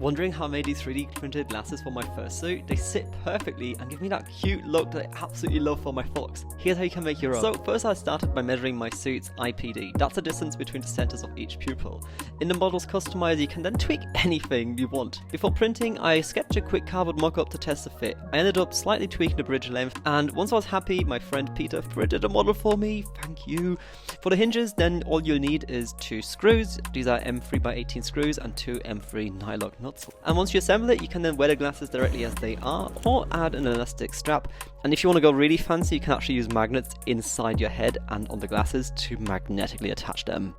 Wondering how I made these 3D printed glasses for my fursuit? They sit perfectly and give me that cute look that I absolutely love for my fox. Here's how you can make your own. So first I started by measuring my suit's IPD. That's the distance between the centers of each pupil. In the model's customizer, you can then tweak anything you want. Before printing, I sketched a quick cardboard mock-up to test the fit. I ended up slightly tweaking the bridge length, and once I was happy, my friend Peter printed a model for me. Thank you. For the hinges, then all you'll need is 2 screws. These are M3x18 screws and 2 M3 nylock nuts. And once you assemble it, you can then wear the glasses directly as they are, or add an elastic strap. And if you want to go really fancy, you can actually use magnets inside your head and on the glasses to magnetically attach them.